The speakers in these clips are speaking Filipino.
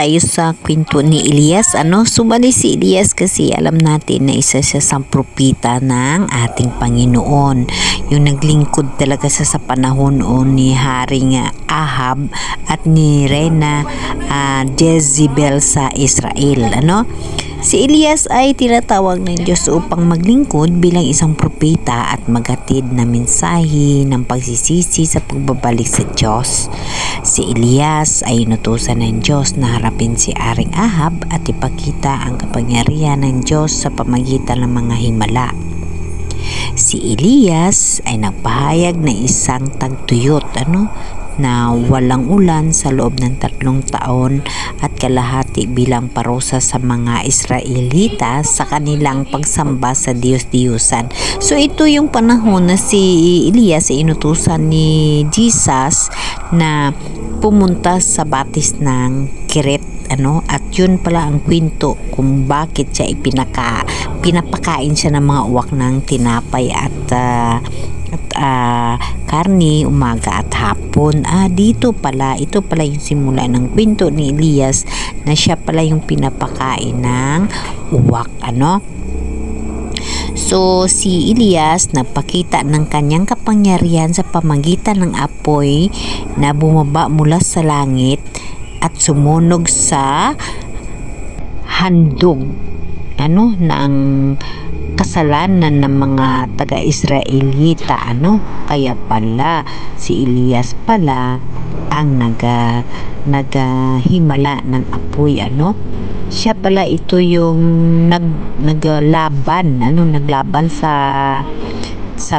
tayo sa kwento ni Elias. Sumali si Elias kasi alam natin na isa siya sa propeta ng ating Panginoon. Yung naglingkod talaga sa panahon ni Haring Ahab at ni Reyna Jezebel sa Israel. Si Elias ay tinatawag ng Diyos upang maglingkod bilang isang propeta at maghatid na mensahe ng pagsisisi sa pagbabalik sa Diyos. Si Elias ay inutusan ng Diyos na harapin si Haring Ahab at ipakita ang kapangyarihan ng Diyos sa pamagitan ng mga himala. Si Elias ay nagpahayag na isang tagtuyot na walang ulan sa loob ng 3 taon at kalahati bilang parusa sa mga Israelita sa kanilang pagsamba sa Diyos-Diyusan. So ito yung panahon na si Elias ay inutusan ni Jesus na pumunta sa batis ng Keret. At yun pala ang kwento kung bakit siya pinapakain siya ng mga uwak ng tinapay at karne umaga at hapon. Ito pala yung simula ng kwento ni Elias na siya pala yung pinapakain ng uwak. So si Elias nagpakita ng kanyang kapangyarihan sa pamagitan ng apoy na bumaba mula sa langit at sumunog sa handog ng kasalanan ng mga taga-Israelita. Kaya pala si Elias pala ang naghimala ng apoy. Siya pala ito yung naglaban sa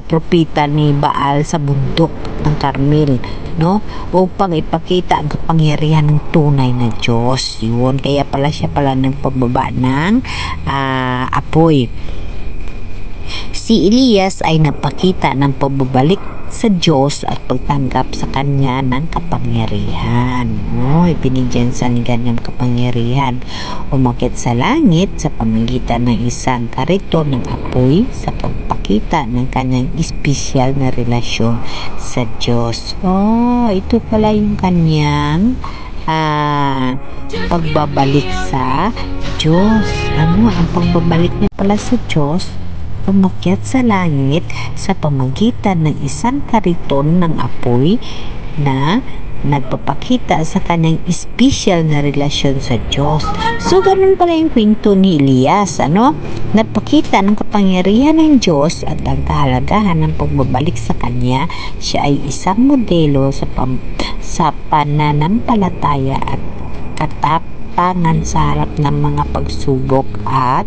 propeta ni Baal sa bundok ng Carmel, upang ipakita ang kapangyarihan ng tunay na Diyos. Yun, kaya pala siya ng pagbaba ng apoy. Si Elias ay napakita ng pagbabalik sa Diyos at pagtanggap sa kanya ng kapangyarihan. Binigyan sa kanyang kapangyarihan. Umakyat sa langit sa pamagitan ng isang kariton ng apoy sa pagpakita ng kanyang espesyal na relasyon sa Diyos. Ito pala yung kanyang pagbabalik sa Diyos. Ang pagbabalik niya pala sa Diyos, umakyat sa langit sa pamagitan ng isang kariton ng apoy na nagpapakita sa kanyang espesyal na relasyon sa Diyos. So, ganun pala yung kwento ni Elias, nagpakita ng kapangyarihan ng Diyos at ang kahalagahan ng pagbabalik sa kanya. Siya ay isang modelo sa pananampalataya at katapangan sa harap ng mga pagsubok at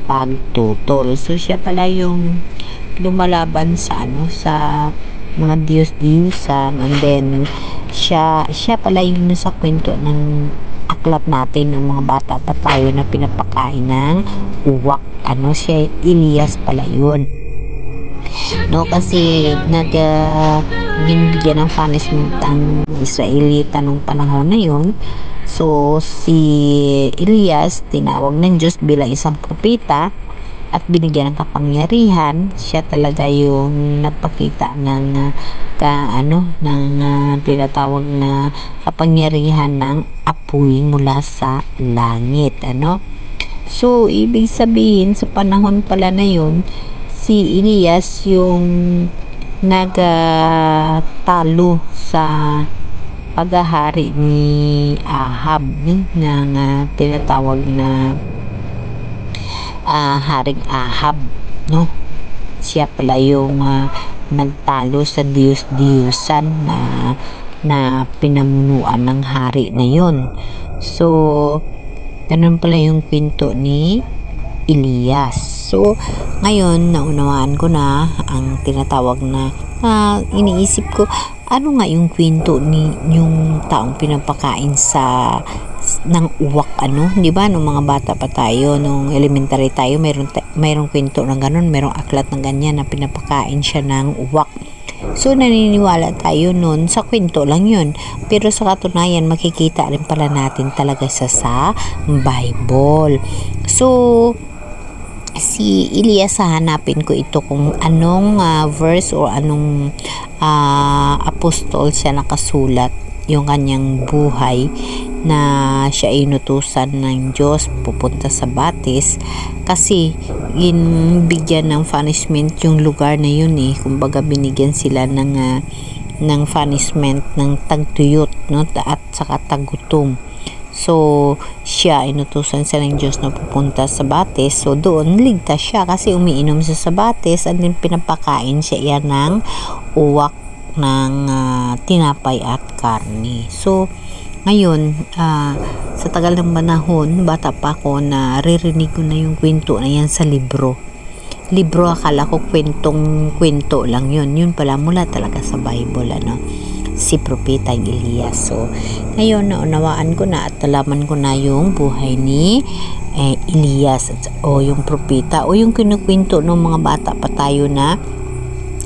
pagtutol. So siya pala yung lumalaban sa mga Diyos-Diyusan, and then siya pala yung nasa kwento ng aklat natin ng mga bata pa tayo na pinapakain ng uwak. Siya Elias pala yun. Kasi binibigyan ng punishment ang Israelita nung panahon na yun. So, si Elias, tinawag ng Diyos bilang isang propeta at binigyan ng kapangyarihan. Siya talaga yung nagpakita ng tinatawag na kapangyarihan ng apoy mula sa langit. So, ibig sabihin, sa panahon pala na yun, si Elias yung nagtalo sa paghahari ni Ahab ng tinatawag na Haring Ahab. Siya pala yung nagtalo sa Diyos-Diyusan na pinamunuan ng hari na yun. So, ganun pala yung kwento ni Elias. So, ngayon, naunawaan ko na ang tinatawag na iniisip ko, ano nga yung kwento ni yung taong pinapakain ng uwak, di ba? Nung mga bata pa tayo, nung elementary tayo, mayroong kwento ng ganun, mayroong aklat ng ganyan na pinapakain siya ng uwak. So, naniniwala tayo nun sa kwento lang yun. Pero sa katunayan, makikita rin pala natin talaga sa Bible. So, si Elias, hanapin ko ito kung anong verse o anong apostol siya nakasulat yung kanyang buhay na siya ay inutusan ng Diyos pupunta sa Batis kasi bigyan ng punishment yung lugar na yun kumbaga binigyan sila ng punishment ng tagtuyot, no, at saka tagutom. So siya inutusan siya ng Diyos na pupunta sa Batis, so doon ligtas siya kasi umiinom siya sa Batis, and then pinapakain siya ng uwak ng tinapay at karne. So ngayon, sa tagal ng panahon, bata pa ako, naririnig ko na yung kwento na yan sa libro. Akala ko kwento lang yun. Yun pala mula talaga sa Bible, si Propeta Elias. So ngayon naunawaan ko na at nalaman ko na yung buhay ni Elias, o yung propeta, o yung kinukwento ng mga bata pa tayo na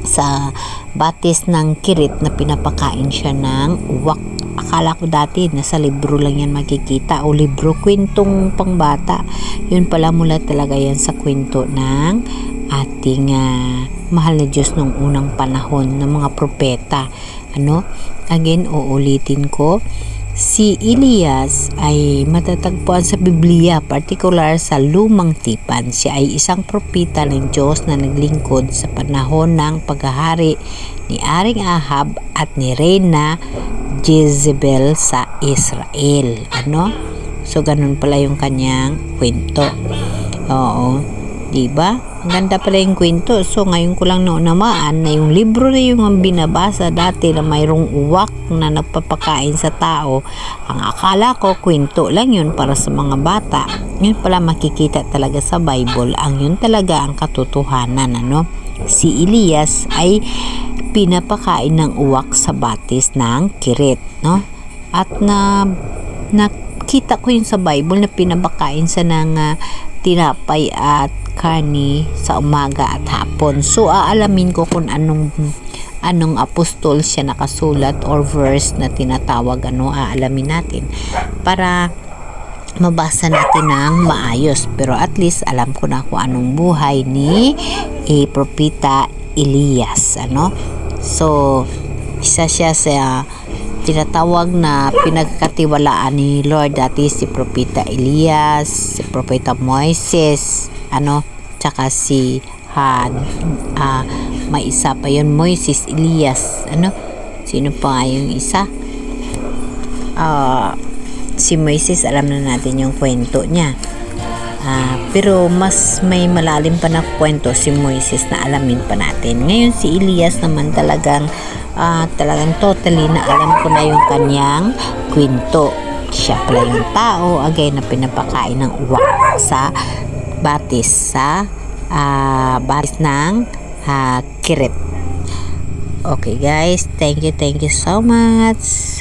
sa Batis ng Kirit na pinapakain siya ng uwak. Akala ko dati nasa libro lang yan makikita, o libro kwentong pangbata. Yun pala mula talaga yan sa kwento ng ating mahal na Diyos nung unang panahon ng mga propeta. Again, uulitin ko, si Elias ay matatagpuan sa Biblia, particular sa Lumang Tipan. Siya ay isang propeta ng Diyos na naglingkod sa panahon ng paghahari ni Aring Ahab at ni Reyna Jezebel sa Israel. So ganun pala yung kanyang kwento. Oo, diba? Ang ganda pala yung kwento. So ngayon ko lang naunamaan na yung libro na yung binabasa dati na mayroong uwak na nagpapakain sa tao. Ang akala ko kwento lang yun para sa mga bata. Yun pala makikita talaga sa Bible. Yun talaga ang katotohanan. Si Elias ay pinapakain ng uwak sa Batis ng Kirit, at nakita ko yun sa Bible na pinapakain sa ng tinapay at karni sa umaga at hapon. So aalamin ko kung anong apostol siya nakasulat or verse na tinatawag, aalamin natin para mabasa natin ng maayos. Pero at least alam ko na kung anong buhay ni Propeta Elias. So isa siya sa tinatawag na pinagkatiwalaan ni Lord, dati si Propeta Elias, si Propeta Moises, tsaka si may isa pa yun, Moises, Elias, sino pa nga yung isa? Si Moises, alam na natin yung kwento niya. Pero mas may malalim pa na kwento si Moises na alamin pa natin. Ngayon si Elias naman talagang totally na alam ko na yung kanyang kwento. Siya pala yung tao again na pinapakain ng uwak sa Batis, sa Batis ng Kirit. Okay guys, thank you so much.